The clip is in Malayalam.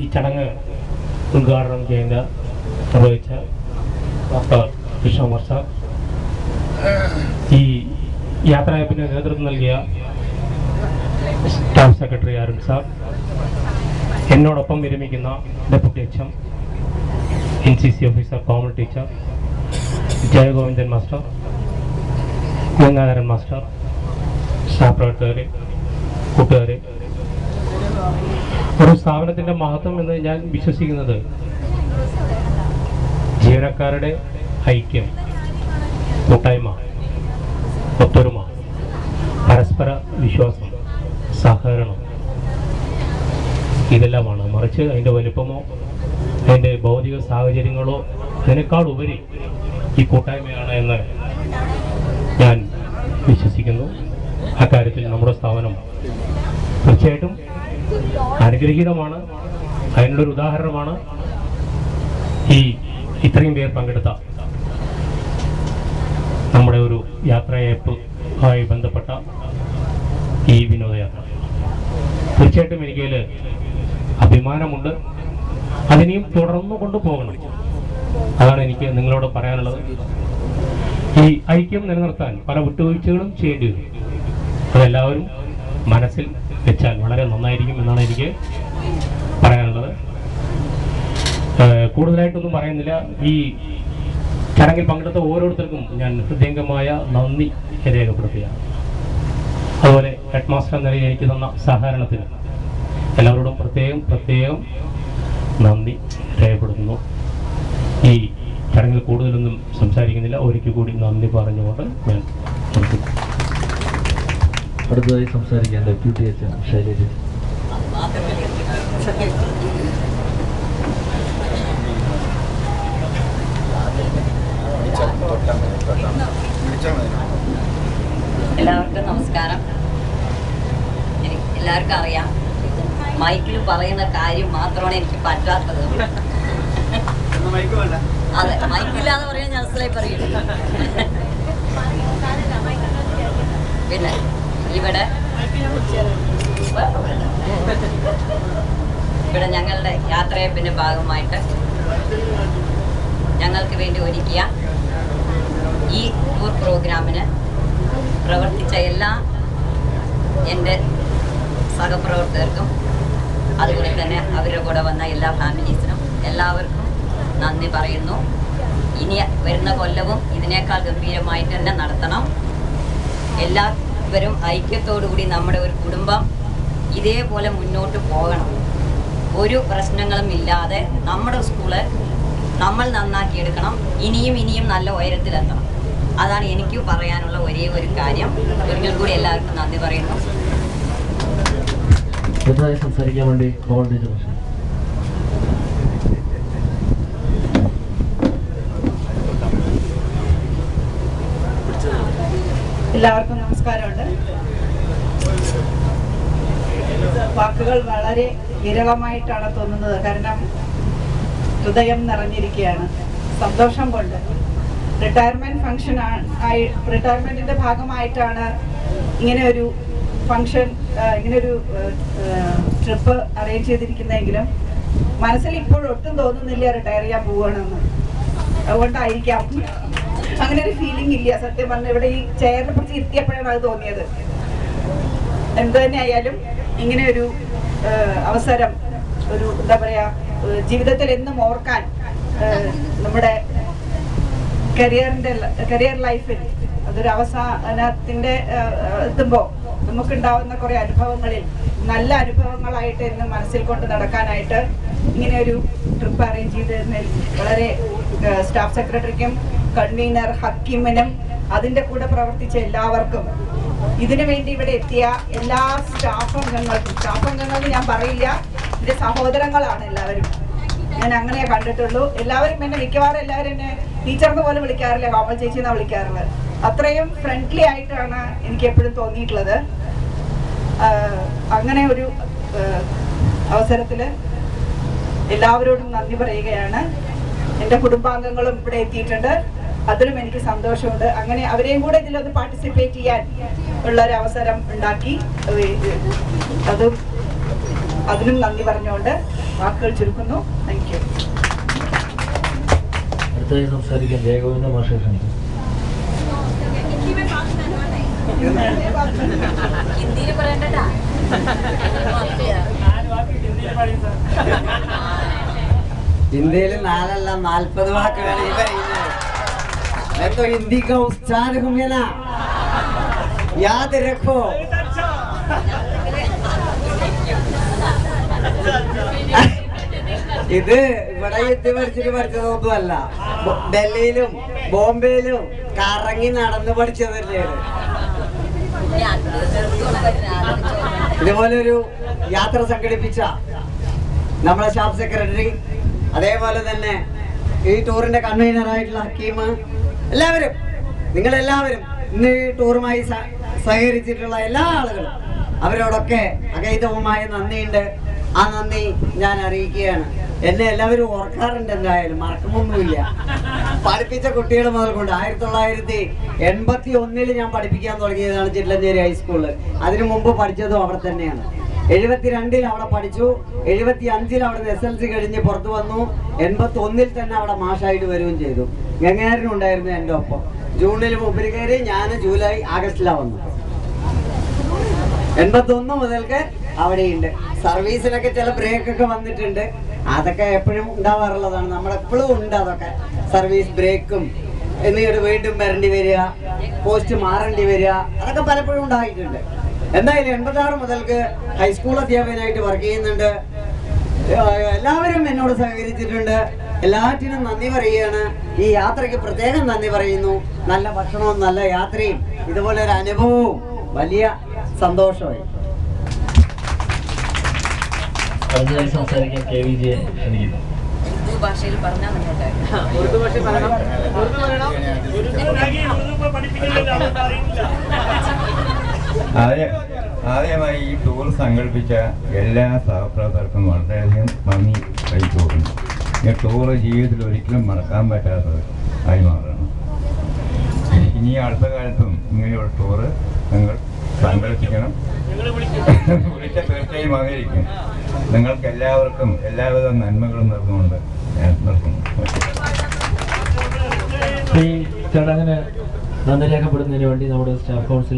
ഈ ചടങ്ങ് ഉദ്ഘാടനം ചെയ്യുന്ന നിർവഹിച്ച ഡോക്ടർ കൃഷ്ണകുമാർ സാർ, ഈ യാത്രയപ്പിന് നേതൃത്വം നൽകിയ സ്റ്റാഫ് സെക്രട്ടറി അരുൺ സാർ, എന്നോടൊപ്പം വിരമിക്കുന്ന deputy HM, NCC officer common teacher Jayagovindan master, Gangadharan master, staff പ്രവർത്തകരെ, കൂട്ടുകാരെ, ഒരു സ്ഥാപനത്തിൻ്റെ മഹത്വം എന്ന് ഞാൻ വിശ്വസിക്കുന്നത് ജീവനക്കാരുടെ ഐക്യം, കൂട്ടായ്മ, ഒത്തൊരുമ, പരസ്പര വിശ്വാസം, സഹകരണം, ഇതെല്ലാമാണ്. മറിച്ച് അതിൻ്റെ വലിപ്പമോ അതിൻ്റെ ഭൗതിക സാഹചര്യങ്ങളോ അതിനേക്കാൾ ഉപരി ഈ കൂട്ടായ്മയാണ് എന്ന് ഞാൻ വിശ്വസിക്കുന്നു. അക്കാര്യത്തിൽ നമ്മുടെ സ്ഥാപനം തീർച്ചയായിട്ടും അനുഗ്രഹീതമാണ്. അതിനുള്ളൊരു ഉദാഹരണമാണ് ഈ ഇത്രയും പേർ പങ്കെടുത്ത നമ്മുടെ ഒരു യാത്രയയപ്പുമായി ബന്ധപ്പെട്ട ഈ വിനോദയാത്ര. തീർച്ചയായിട്ടും എനിക്കതിൽ അഭിമാനമുണ്ട്. അതിനെയും തുടർന്നു കൊണ്ടുപോകണം. അതാണ് എനിക്ക് നിങ്ങളോട് പറയാനുള്ളത്. ഈ ഐക്യം നിലനിർത്താൻ പല വിട്ടുവീഴ്ചകളും ചെയ്യേണ്ടി വരും. അതെല്ലാവരും മനസ്സിൽ വെച്ചാൽ വളരെ നന്നായിരിക്കും എന്നാണ് എനിക്ക് പറയാനുള്ളത്. കൂടുതലായിട്ടൊന്നും പറയുന്നില്ല. ഈ ചടങ്ങിൽ പങ്കെടുത്ത ഓരോരുത്തർക്കും ഞാൻ ഹൃദയംഗമായ നന്ദി രേഖപ്പെടുത്തുകയാണ്. അതുപോലെ ഹെഡ് മാസ്റ്റർ എന്ന നിലയിൽ എനിക്ക് തന്ന സഹകരണത്തിന് എല്ലാവരോടും പ്രത്യേകം നന്ദി രേഖപ്പെടുത്തുന്നു. ഈ ചടങ്ങിൽ കൂടുതലൊന്നും സംസാരിക്കുന്നില്ല. ഒരിക്കൽ കൂടി നന്ദി പറഞ്ഞുകൊണ്ട് ഞാൻ നിർത്തുന്നു. അടുത്തതായി സംസാരിക്കാൻ ഡെപ്യൂട്ടി എച്ച്.എം ശൈലജ. എല്ലാവർക്കും നമസ്കാരം. എല്ലാവർക്കും അറിയാം, മൈക്കിൽ പറയുന്ന കാര്യം മാത്രമാണ് എനിക്ക് പറ്റാത്തത്. അതെ, മൈക്കില്ലാതെ പറയാൻ ഞാൻ അസലായി പറയും. പിന്നെ ഇവിടെ ഞങ്ങളുടെ യാത്രയപ്പിൻ്റെ ഭാഗമായിട്ട് ഞങ്ങൾക്ക് വേണ്ടി ഒരുക്കിയ ഈ ടൂർ പ്രോഗ്രാമിന് പ്രവർത്തിച്ച എല്ലാ എൻ്റെ സഹപ്രവർത്തകർക്കും അതുപോലെ തന്നെ അവരുടെ കൂടെ വന്ന എല്ലാ ഫാമിലീസിനും എല്ലാവർക്കും നന്ദി പറയുന്നു. ഇനി വരുന്ന കൊല്ലവും ഇതിനേക്കാൾ ഗംഭീരമായിട്ട് തന്നെ നടത്തണം. എല്ലാവരും ഐക്യത്തോടുകൂടി നമ്മുടെ ഒരു കുടുംബം ഇതേപോലെ മുന്നോട്ട് പോകണം. ഒരു പ്രശ്നങ്ങളും ഇല്ലാതെ നമ്മുടെ സ്കൂള് നമ്മൾ നന്നാക്കിയെടുക്കണം. ഇനിയും നല്ല ഉയരത്തിലെത്തണം. അതാണ് എനിക്ക് പറയാനുള്ള ഒരേ ഒരു കാര്യം. ഒരിക്കൽ കൂടി എല്ലാവർക്കും നന്ദി പറയുന്നു. സംസാരിക്കാൻ വേണ്ടി എല്ലാവർക്കും നമസ്കാരമുണ്ട്. വാക്കുകൾ വളരെ വിരളമായിട്ടാണ് തോന്നുന്നത്. കാരണം ഹൃദയം നിറഞ്ഞിരിക്കുകയാണ് സന്തോഷം കൊണ്ട്. റിട്ടയർമെന്റിന്റെ ഭാഗമായിട്ടാണ് ഇങ്ങനെ ഒരു ഫംഗ്ഷൻ, ഇങ്ങനൊരു ട്രിപ്പ് അറേഞ്ച് ചെയ്തിരിക്കുന്നതെങ്കിലും മനസ്സിൽ ഇപ്പോൾ ഒട്ടും തോന്നുന്നില്ല റിട്ടയർ ചെയ്യാൻ പോവുകയാണെന്ന്. അതുകൊണ്ടായിരിക്കാം അങ്ങനെ ഒരു ഫീലിംഗ് ഇല്ല. സത്യം പറഞ്ഞാൽ ഇവിടെ ഈ ചെയറിനെ പിടിച്ച് ഇരുത്തിയപ്പോഴാണ് അത് തോന്നിയത്. എന്ത് തന്നെ ആയാലും ഇങ്ങനെ ഒരു അവസരം, ഒരു എന്താ പറയാ, ജീവിതത്തിൽ എന്നും ഓർക്കാൻ, നമ്മുടെ കരിയർ ലൈഫിൽ അതൊരു അവസാനത്തിന്റെ എത്തുമ്പോൾ നമുക്കുണ്ടാവുന്ന കുറെ അനുഭവങ്ങളിൽ നല്ല അനുഭവങ്ങളായിട്ട് എന്ന് മനസ്സിൽ കൊണ്ട് നടക്കാനായിട്ട് ഇങ്ങനെ ഒരു ട്രിപ്പ് അറേഞ്ച് ചെയ്തതിൽ വളരെ സ്റ്റാഫ് സെക്രട്ടറിക്കും കൺവീനർ ഹക്കീമിനും അതിൻ്റെ കൂടെ പ്രവർത്തിച്ച എല്ലാവർക്കും, ഇതിനു വേണ്ടി ഇവിടെ എത്തിയ എല്ലാ സ്റ്റാഫ് അംഗങ്ങളും ഞാൻ പറയില്ല, എൻ്റെ സഹോദരങ്ങളാണ് എല്ലാവരും. ഞാൻ അങ്ങനെ കണ്ടിട്ടുള്ളൂ. എല്ലാവരും എന്നെ മിക്കവാറും എല്ലാവരും എന്നെ ടീച്ചറിന് പോലും വിളിക്കാറില്ല, കോമൾ ചേച്ചി എന്നാണ് വിളിക്കാറുള്ളത്. അത്രയും ഫ്രണ്ട്ലി ആയിട്ടാണ് എനിക്ക് എപ്പോഴും തോന്നിയിട്ടുള്ളത്. അങ്ങനെ ഒരു അവസരത്തിൽ എല്ലാവരോടും നന്ദി പറയുകയാണ്. എൻ്റെ കുടുംബാംഗങ്ങളും ഇവിടെ എത്തിയിട്ടുണ്ട്. അതിലും എനിക്ക് സന്തോഷമുണ്ട്. അങ്ങനെ അവരെയും കൂടെ ഇതിലൊന്ന് പാർട്ടിസിപ്പേറ്റ് ചെയ്യാൻ ഉള്ളൊരു അവസരം ഉണ്ടാക്കി, അതിനും നന്ദി പറഞ്ഞുകൊണ്ട് വാക്കുകൾ ചുരുക്കുന്നു. Thank you. അടുത്തതായി സംസാരിക്കാൻ ജയഗോവിന്ദ മാഷെ ക്ഷണിക്കുന്നു. ഹിന്ദിയിൽ പറയണ്ടട്ടാ. हिंदी 4 अല്ല 40 വാക്കുകൾ ഈ പറയുന്നത്. मैं तो हिंदी का उस्ताद हूँ ना, याद रखो. ഇത് ഇവിടെ എത്തി പഠിച്ചതൊന്നുമല്ല, ഡൽഹിയിലും ബോംബെയിലും കറങ്ങി നടന്ന് പഠിച്ചതല്ലേ. ഇതുപോലെ ഒരു യാത്ര സംഘടിപ്പിച്ച നമ്മളെ സ്റ്റാഫ് സെക്രട്ടറി, അതേപോലെ തന്നെ ഈ ടൂറിന്റെ കൺവീനർ ആയിട്ടുള്ള ഹക്കീം, എല്ലാവരും, നിങ്ങളെല്ലാവരും ഇന്ന് ഈ ടൂറുമായി സഹകരിച്ചിട്ടുള്ള എല്ലാ ആളുകളും, അവരോടൊക്കെ അഗൈതവുമായ നന്ദിയുണ്ട്. ആ നന്ദി ഞാൻ അറിയിക്കുകയാണ്. എന്നെ എല്ലാവരും ഓർക്കാറുണ്ട്, എന്തായാലും മറക്കുമൊന്നുമില്ല. പഠിപ്പിച്ച കുട്ടികൾ മുതൽ കൊണ്ട് 1981 ഞാൻ പഠിപ്പിക്കാൻ തുടങ്ങിയതാണ് ചില്ലഞ്ചേരി ഹൈസ്കൂളിൽ. അതിനു മുമ്പ് പഠിച്ചതും അവിടെ തന്നെയാണ്. 72 അവിടെ പഠിച്ചു, 75 അവിടെ SLC കഴിഞ്ഞ് പുറത്തു വന്നു, 81 തന്നെ അവിടെ മാഷായിട്ട് വരികയും ചെയ്തു. ഗംഗാരനും ഉണ്ടായിരുന്നു എൻ്റെ ഒപ്പം. ജൂണിൽ മുമ്പിൽ കയറി, ഞാൻ ജൂലൈ ആഗസ്റ്റിലാണ് വന്നു. 81 മുതൽക്ക് അവിടെയുണ്ട്. സർവീസിനൊക്കെ ചില ബ്രേക്കൊക്കെ വന്നിട്ടുണ്ട്, അതൊക്കെ എപ്പോഴും ഉണ്ടാവാറുള്ളതാണ്. നമ്മളെപ്പോഴും ഉണ്ട് അതൊക്കെ. സർവീസ് ബ്രേക്കും എന്നിട്ട് വീണ്ടും വരേണ്ടി വരിക, പോസ്റ്റ് മാറേണ്ടി വരിക, അതൊക്കെ പലപ്പോഴും ഉണ്ടായിട്ടുണ്ട്. എന്തായാലും 86 മുതൽക്ക് ഹൈസ്കൂൾ അധ്യാപകനായിട്ട് വർക്ക് ചെയ്യുന്നുണ്ട്. എല്ലാവരും എന്നോട് സഹകരിച്ചിട്ടുണ്ട്. എല്ലാറ്റിനും നന്ദി പറയുകയാണ്. ഈ യാത്രയ്ക്ക് പ്രത്യേകം നന്ദി പറയുന്നു. നല്ല ഭക്ഷണവും നല്ല യാത്രയും ഇതുപോലെ ഒരു അനുഭവവും വലിയ സന്തോഷമായി. അടുത്തതായി സംസാരിക്കാൻ KVJ ക്ഷണിക്കുന്നു. ഉറുദു ഭാഷയിൽ പറഞ്ഞാൽ ആദ്യമായി ഈ ടൂർ സംഘടിപ്പിച്ച എല്ലാ സഹപ്രവർത്തകർക്കും വളരെയധികം നന്ദി അറിയിച്ചുകൊടുക്കുന്നു. ഈ ടൂർ ജീവിതത്തിൽ ഒരിക്കലും മറക്കാൻ പറ്റാത്തത് ആയി മാറണം. ഇനി അടുത്ത കാലത്തും ഇങ്ങനെയുള്ള ടൂറ് നിങ്ങൾ സംഘടിപ്പിക്കണം. വിളിച്ച തീർച്ചയായും ആയിരിക്കും. നിങ്ങൾക്ക് എല്ലാവർക്കും എല്ലാവിധ നന്മകളും നേർന്നുകൊണ്ട് ഞാൻ നിർത്തുന്നു. ഈ ചടങ്ങിന് നന്ദി രേഖപ്പെടുന്നതിന് വേണ്ടി നമ്മുടെ സ്റ്റാഫ് കൗൺസിൽ